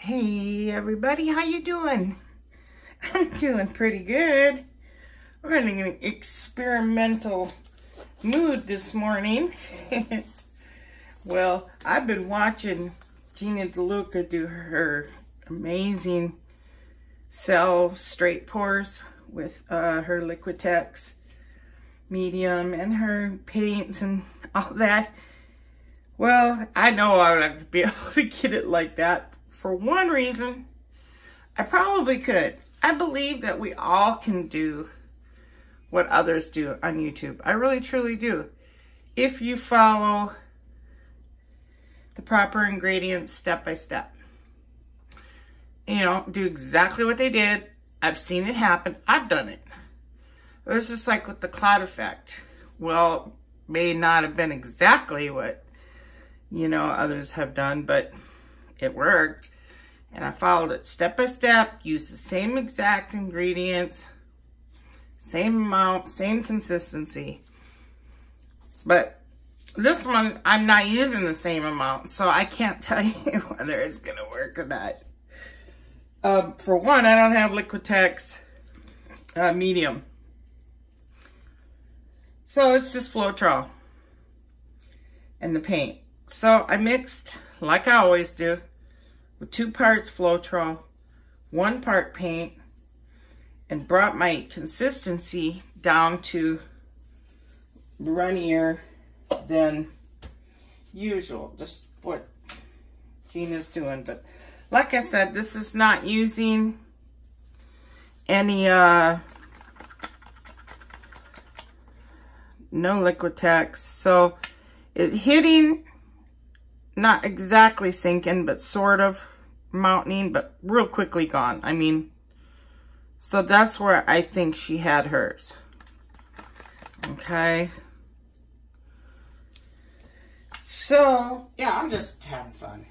Hey everybody, how you doing? I'm doing pretty good. We're in an experimental mood this morning. Well, I've been watching Gina DeLuca do her amazing cell straight pours with her Liquitex Medium and her paints and all that. Well, I know I would be able to get it like that. For one reason, I probably could. I believe that we all can do what others do on YouTube. I really, truly do. If you follow the proper ingredients step by step. You know, do exactly what they did. I've seen it happen. I've done it. It was just like with the cloud effect. Well, may not have been exactly what, you know, others have done, but it worked. And I followed it step by step, used the same exact ingredients, same amount, same consistency. But this one, I'm not using the same amount, so I can't tell you whether it's going to work or not. For one, I don't have Liquitex Medium. So it's just Floetrol and the paint. So I mixed, like I always do, with 2 parts Floetrol, 1 part paint, and brought my consistency down to runnier than usual. Just what Gina's doing. But like I said, this is not using any no Liquitex, so it hitting, not exactly sinking, but sort of mounting, but real quickly gone. I mean, so that's where I think she had hers. Okay. So, yeah, I'm just having fun.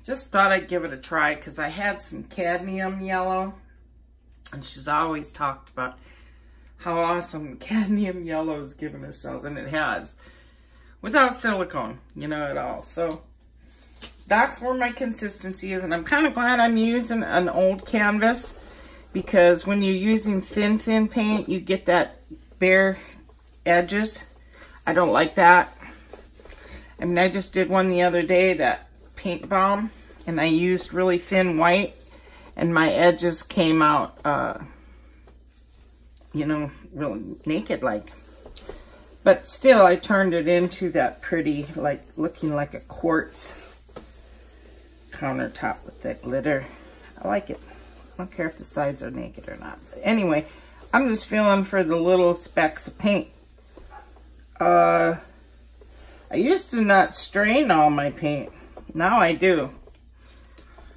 Just thought I'd give it a try because I had some cadmium yellow, and she's always talked about how awesome cadmium yellow is giving herself, and it has. Without silicone, you know, at all. So that's where my consistency is, and I'm kind of glad I'm using an old canvas because when you're using thin paint, you get that bare edges. I don't like that. I mean, I just did one the other day, that paint balm, and I used really thin white, and my edges came out, you know, real naked like. But still, I turned it into that pretty, like, looking like a quartz countertop with that glitter. I like it. I don't care if the sides are naked or not. But anyway, I'm just feeling for the little specks of paint. I used to not strain all my paint. Now I do.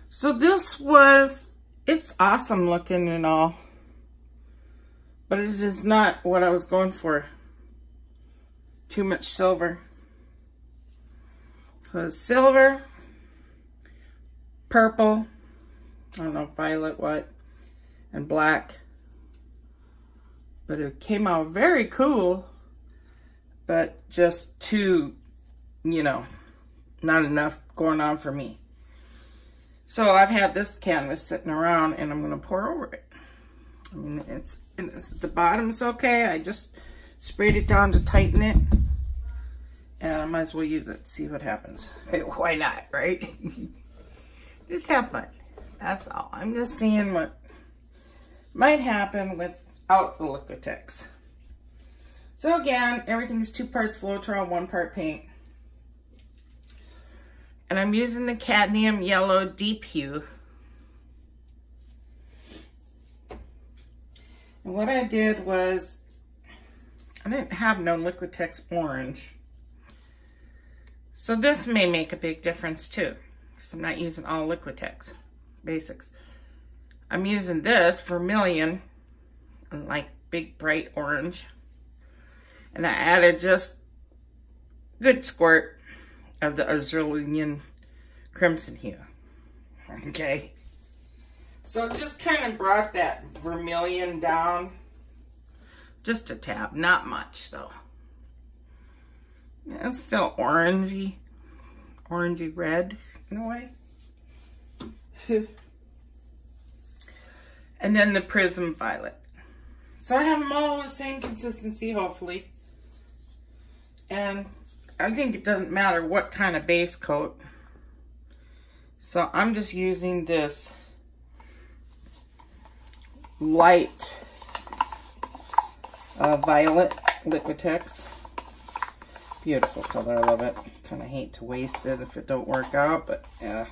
So this was, it's awesome looking and all. But it is not what I was going for. Too much silver. So silver, purple, I don't know, violet, what, and black. But it came out very cool, but just too, you know, not enough going on for me. So I've had this canvas sitting around and I'm going to pour over it. I mean, it's the bottom's okay. I just sprayed it down to tighten it. And I might as well use it, see what happens. Hey, why not, right? Just have fun. That's all. I'm just seeing what might happen without the Liquitex. So again, everything's 2 parts Floetrol, 1 part paint. And I'm using the cadmium yellow deep hue. And what I did was, I didn't have no Liquitex orange. So this may make a big difference too, because I'm not using all Liquitex basics. I'm using this Vermilion, like big bright orange. And I added just a good squirt of the Alizarin crimson hue. Okay. So just kind of brought that Vermilion down. Just a tab, not much though. Yeah, it's still orangey red in a way. And then the Prism Violet. So I have them all the same consistency, hopefully. And I think it doesn't matter what kind of base coat. So I'm just using this light violet Liquitex. Beautiful color, I love it. Kind of hate to waste it if it don't work out, but yeah.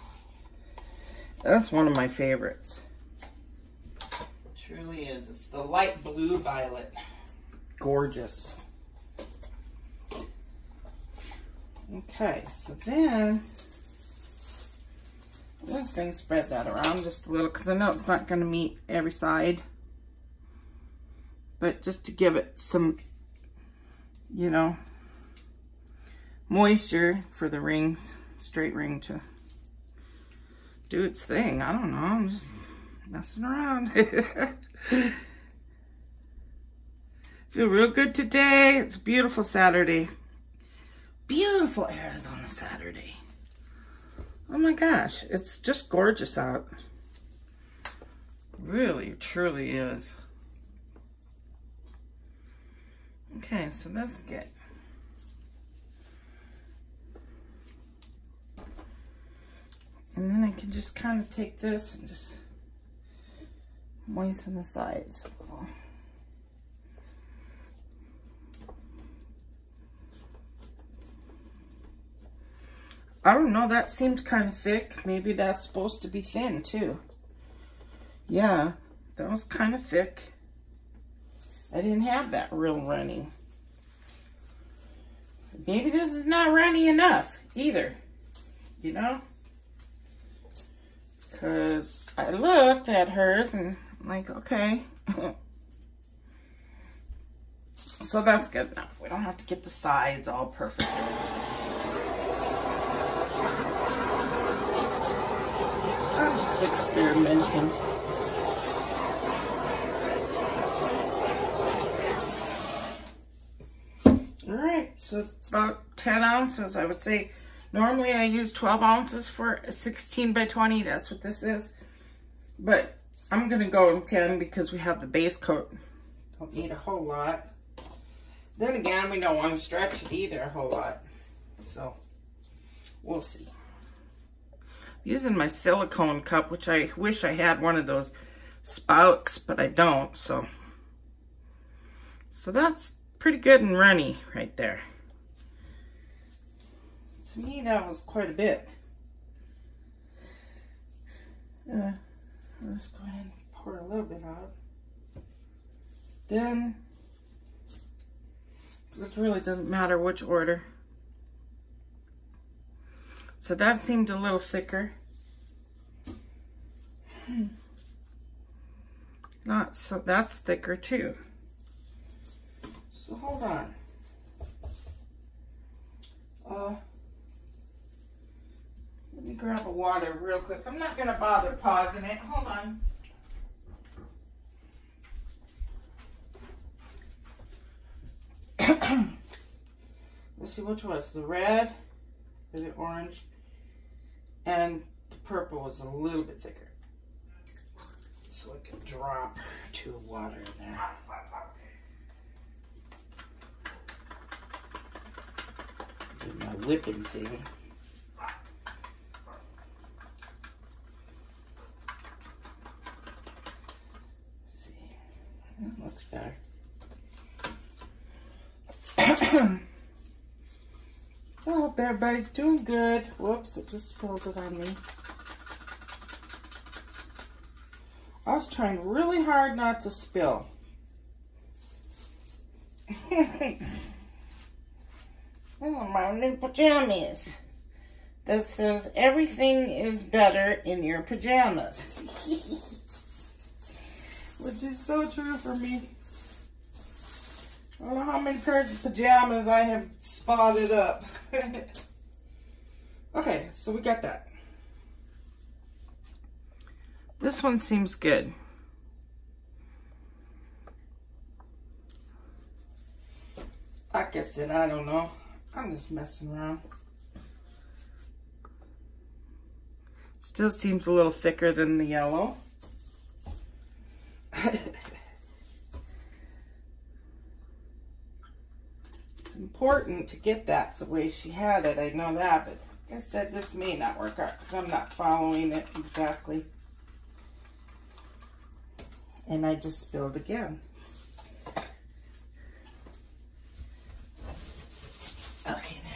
That's one of my favorites. Truly is. It's the light blue violet. Gorgeous. Okay, so then I'm just going to spread that around just a little because I know it's not going to meet every side. But just to give it some, you know, moisture for the rings, straight ring to do its thing. I don't know. I'm just messing around. Feel real good today. It's a beautiful Saturday. Beautiful Arizona Saturday. Oh my gosh, it's just gorgeous out. Really, truly is. Okay, so that's good. And then I can just kind of take this and just moisten the sides. I don't know, that seemed kind of thick. Maybe that's supposed to be thin too. Yeah, that was kind of thick. I didn't have that real runny. Maybe this is not runny enough either, you know? Because I looked at hers and I'm like, okay. So that's good enough. We don't have to get the sides all perfect. I'm just experimenting. Alright, so it's about 10 ounces, I would say. Normally I use 12 ounces for a 16 by 20. That's what this is. But I'm going to go in 10 because we have the base coat. Don't need a whole lot. Then again, we don't want to stretch it either a whole lot. So, we'll see. Using my silicone cup, which I wish I had one of those spouts, but I don't. So that's pretty good and runny right there. To me, that was quite a bit. I'll just go ahead and pour a little bit out. Then, it really doesn't matter which order. So that seemed a little thicker. Not so, that's thicker too. So hold on. Let me grab a water real quick. I'm not going to bother pausing it. Hold on. Let's see, which was the red or the orange, and the purple was a little bit thicker. So I can drop 2 water in there. Do my whipping thing. That looks better. I hope everybody's doing good. Whoops, it just spilled it on me. I was trying really hard not to spill. Oh, my new pajamas. That says everything is better in your pajamas. Which is so true for me. I don't know how many pairs of pajamas I have spotted up. Okay, so we got that. This one seems good. Like I said, I don't know. I'm just messing around. It's Still seems a little thicker than the yellow. Important to get that the way she had it, I know that, but like I said, this may not work out because I'm not following it exactly. And I just spilled again. Okay, there.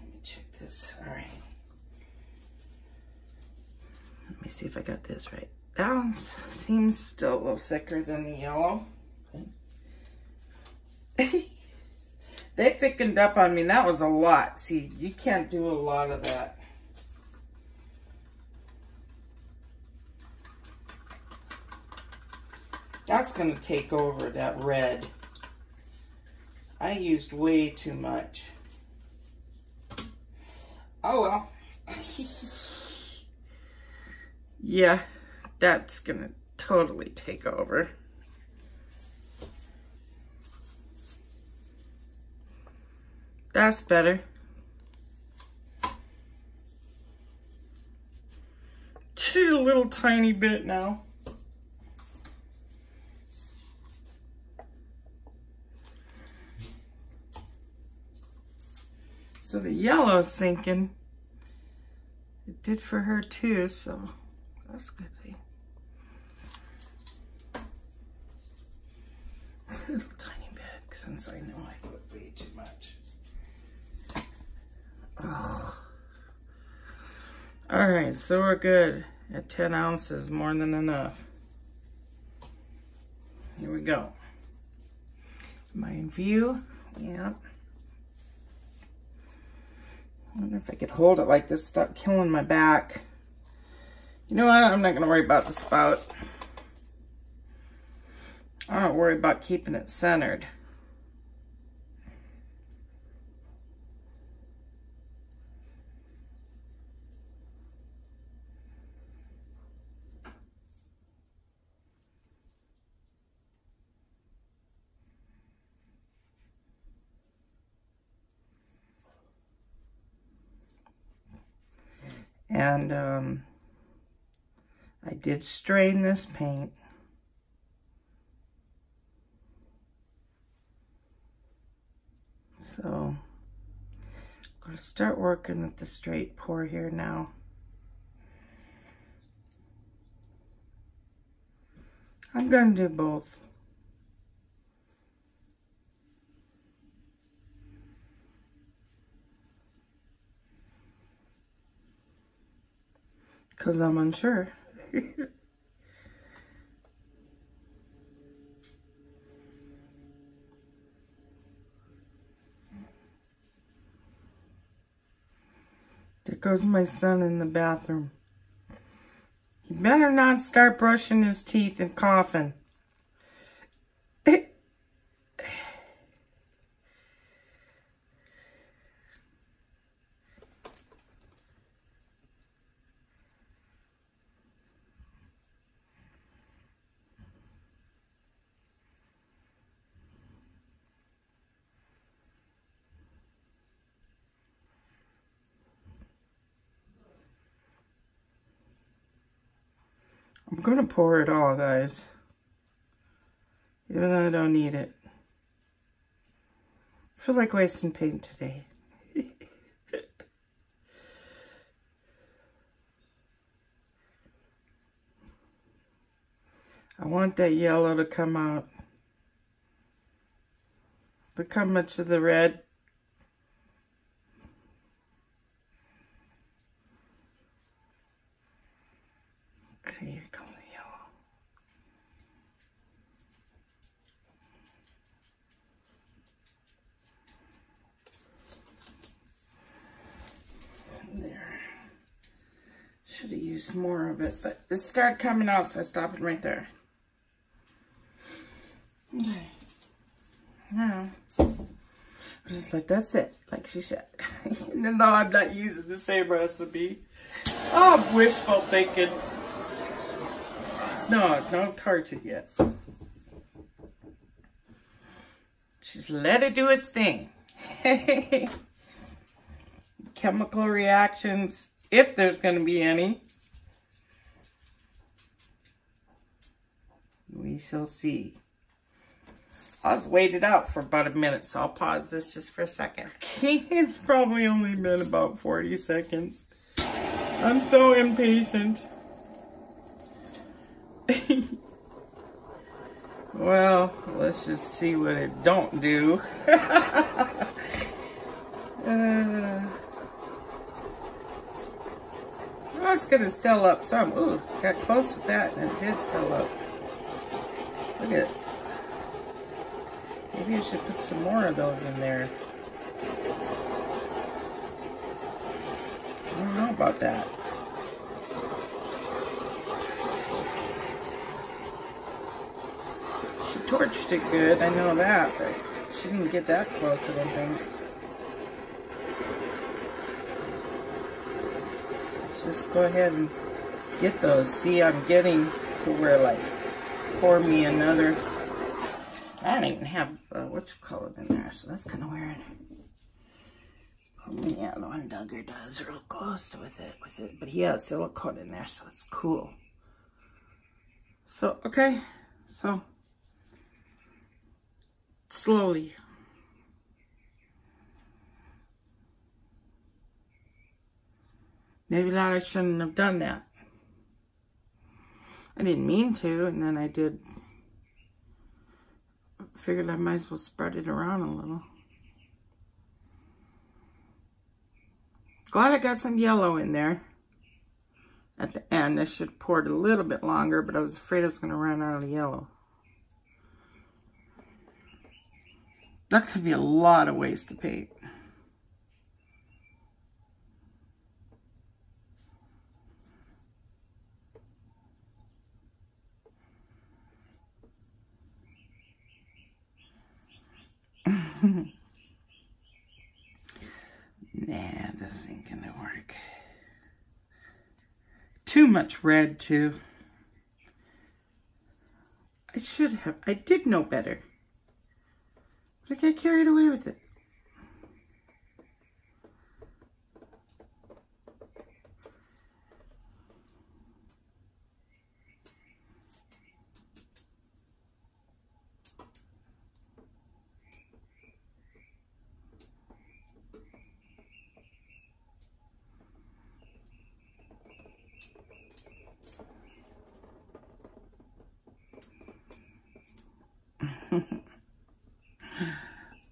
Let me check this. All right. Let me see if I got this right. That one seems still a little thicker than the yellow. Okay. They thickened up on me. That was a lot. See, you can't do a lot of that. That's going to take over that red. I used way too much. Oh well. Yeah, that's going to totally take over. That's better. Just a little tiny bit now. So the yellow's sinking. It did for her too, so that's a good thing. A little tiny bit, since I know I put way too much. Oh. All right, so we're good at 10 ounces, more than enough. Here we go. Am I in view? Yeah. I wonder if I could hold it like this, stop killing my back. You know what? I'm not going to worry about the spout. I don't worry about keeping it centered. And I did strain this paint. So I'm going to start working with the straight pour here now. I'm going to do both. Because I'm unsure. There goes my son in the bathroom. He better not start brushing his teeth and coughing. I'm going to pour it all, guys. Even though I don't need it. I feel like wasting paint today. I want that yellow to come out. Look how much of the red. Okay, here comes the yellow. There. Should have used more of it, but it started coming out, so I stopped it right there. Okay. Now, just like that's it, like she said. Even though I'm not using the same recipe. Oh, wishful thinking. No, don't touch it yet. Just let it do its thing. chemical reactions, if there's going to be any. We shall see. I'll just wait it out for about a minute, so I'll pause this just for a second. Okay, it's probably only been about 40 seconds. I'm so impatient. Well, let's just see what it don't do. Oh, it's gonna sell up some. Ooh, got close with that and it did sell up. Look at it. Maybe I should put some more of those in there. I don't know about that. She torched it good, I know that, but she didn't get that close, I don't think. Let's just go ahead and get those. See, I'm getting to where, like, pour me another. I don't even have whatchamacallit in there, so that's kind of weird. Yeah, the one Duggar does real close with it, but he has silicone in there, so it's cool. So, okay, so slowly. Maybe that I shouldn't have done that. I didn't mean to, and then I did. Figured I might as well spread it around a little. Glad I got some yellow in there at the end. I should have poured a little bit longer, but I was afraid I was going to run out of yellow. That could be a lot of ways to paint. Nah, this ain't gonna work. Too much red, too. I did know better. But I got carried away with it.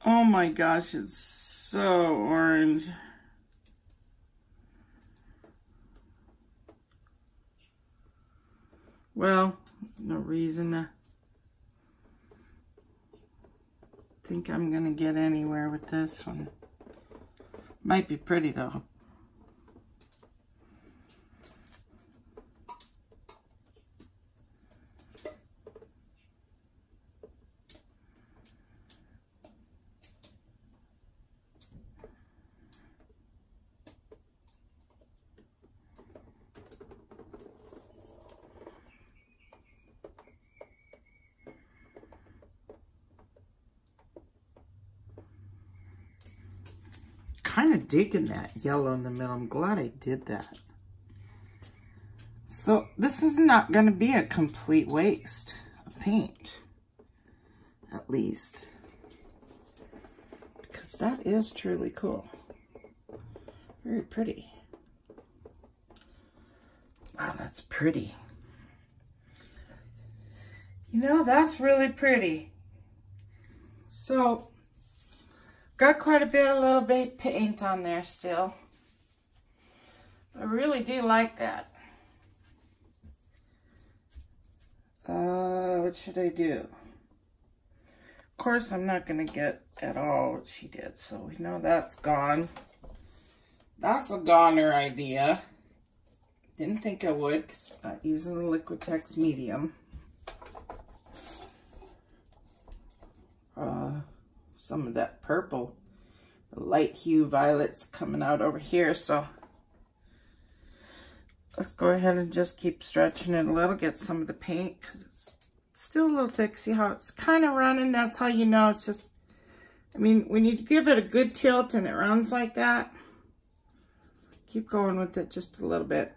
Oh my gosh, it's so orange. Well, no reason to think I'm gonna get anywhere with this one. Might be pretty though. Kind of digging that yellow in the middle. I'm glad I did that. So this is not going to be a complete waste of paint, at least, because that is truly cool. Very pretty. Wow, that's pretty. You know, that's really pretty. So got quite a bit of little bit paint on there still. I really do like that. What should I do? Of course, I'm not going to get at all what she did, so we know that's gone. That's a goner idea. Didn't think I would, because I'm not using the Liquitex Medium. Some of that purple, the light hue violet's coming out over here, so let's go ahead and just keep stretching it a little, get some of the paint, because it's still a little thick. See how it's kind of running? That's how you know it's just, I mean, when you give it a good tilt and it runs like that, Keep going with it just a little bit.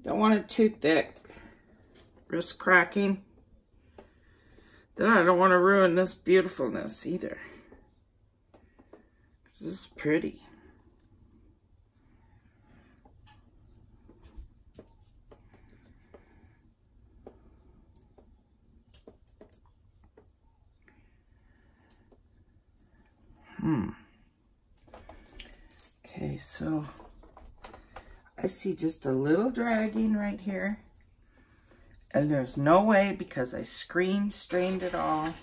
Don't want it too thick. Risk cracking. Then I don't want to ruin this beautifulness either. This is pretty. Okay, so I see just a little dragging right here. And there's no way, because I strained it all.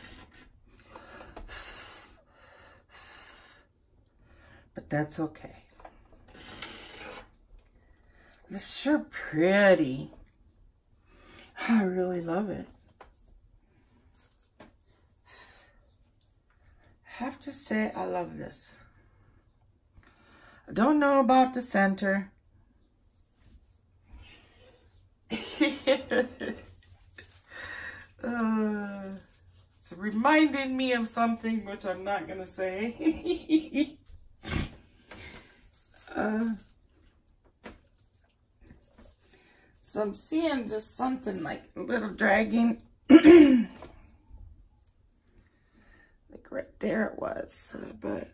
But that's okay. It's sure pretty. I really love it. I have to say I love this. I don't know about the center. It's reminding me of something which I'm not going to say. So I'm seeing just something like a little dragging. Like right there it was. But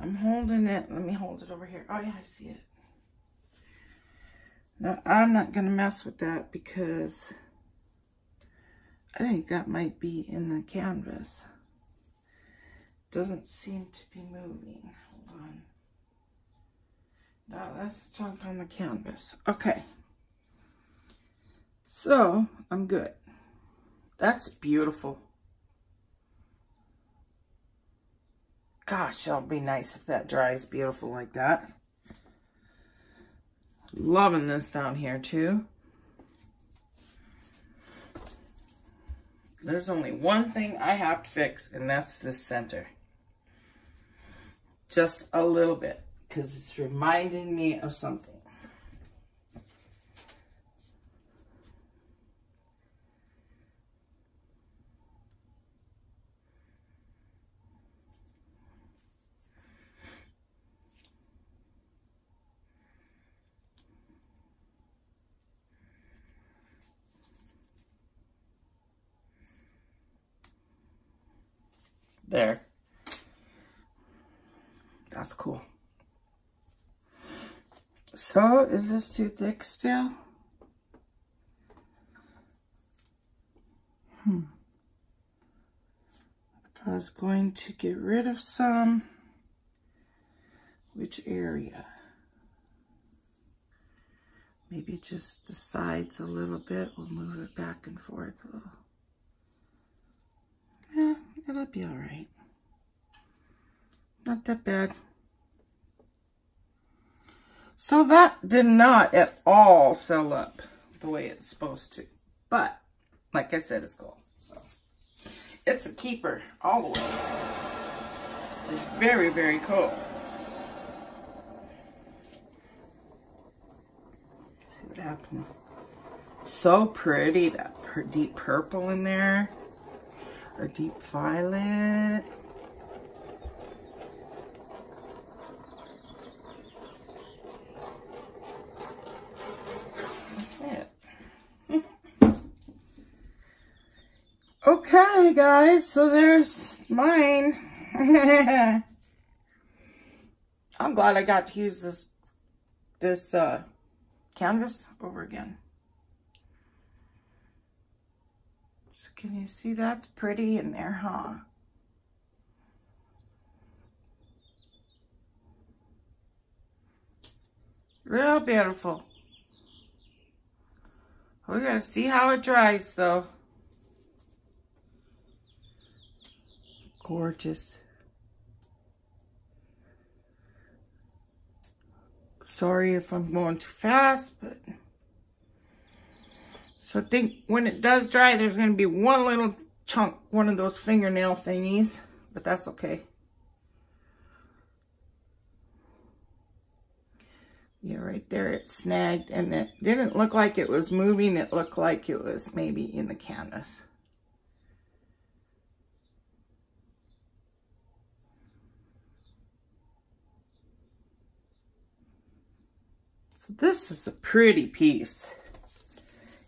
I'm holding it. Let me hold it over here. Oh yeah, I see it. Now, I'm not going to mess with that because I think that might be in the canvas. Doesn't seem to be moving. Hold on. No, that's junk on the canvas. Okay. So, I'm good. That's beautiful. Gosh, that'll be nice if that dries beautiful like that. Loving this down here too. There's only one thing I have to fix, and that's this center. Just a little bit, because it's reminding me of something. There. That's cool. So, is this too thick still? I was going to get rid of some. Which area? Maybe just the sides a little bit. We'll move it back and forth a little. Yeah, it'll be all right. Not that bad. So that did not at all sell up the way it's supposed to. But, like I said, it's gold. So, it's a keeper all the way. It's very, very cool. Let's see what happens. So pretty, that deep purple in there. Or deep violet. That's it. Okay, guys, so there's mine. I'm glad I got to use this canvas over again. So can you see that's pretty in there, huh? Real beautiful. We're gonna see how it dries though. Gorgeous. Sorry if I'm going too fast, but so I think when it does dry, there's going to be one little chunk, one of those fingernail thingies, but that's okay. Yeah, right there it snagged, and it didn't look like it was moving. It looked like it was maybe in the canvas. So this is a pretty piece.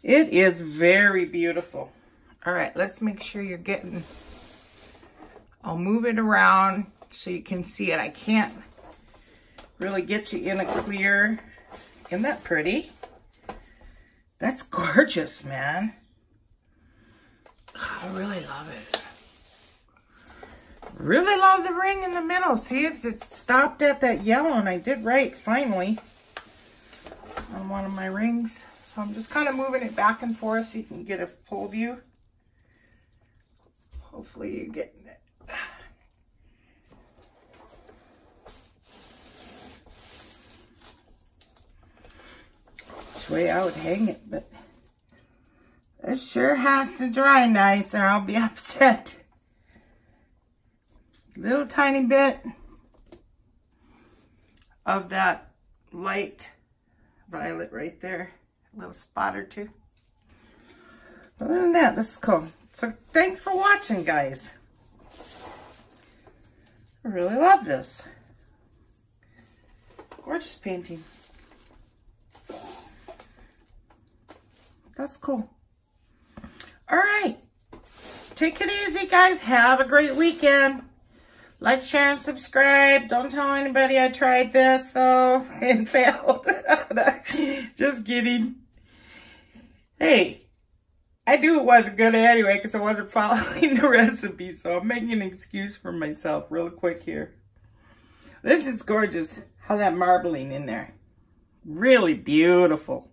It is very beautiful. All right, let's make sure you're getting, I'll move it around so you can see it. I can't really get you in a clear. Isn't that pretty? That's gorgeous, man. I really love it. Really love the ring in the middle. See, if it stopped at that yellow, and I did right, finally, on one of my rings. So I'm just kind of moving it back and forth so you can get a full view. Hopefully you're getting it. Which way I would hang it, but it sure has to dry nice or I'll be upset. Little tiny bit of that light violet right there. A little spot or two. But other than that, this is cool. So thanks for watching, guys. I really love this. Gorgeous painting. That's cool. All right. Take it easy, guys. Have a great weekend. Like, share, and subscribe. Don't tell anybody I tried this, though, and failed. Just kidding. Hey, I knew it wasn't good anyway because I wasn't following the recipe, so I'm making an excuse for myself real quick here. This is gorgeous. How that marbling in there. Really beautiful.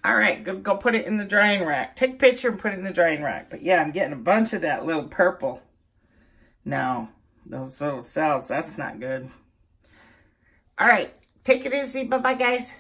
All right, go put it in the drying rack. Take a picture and put it in the drying rack. But yeah, I'm getting a bunch of that little purple. No, those little cells, that's not good. All right, take it easy. Bye-bye, guys.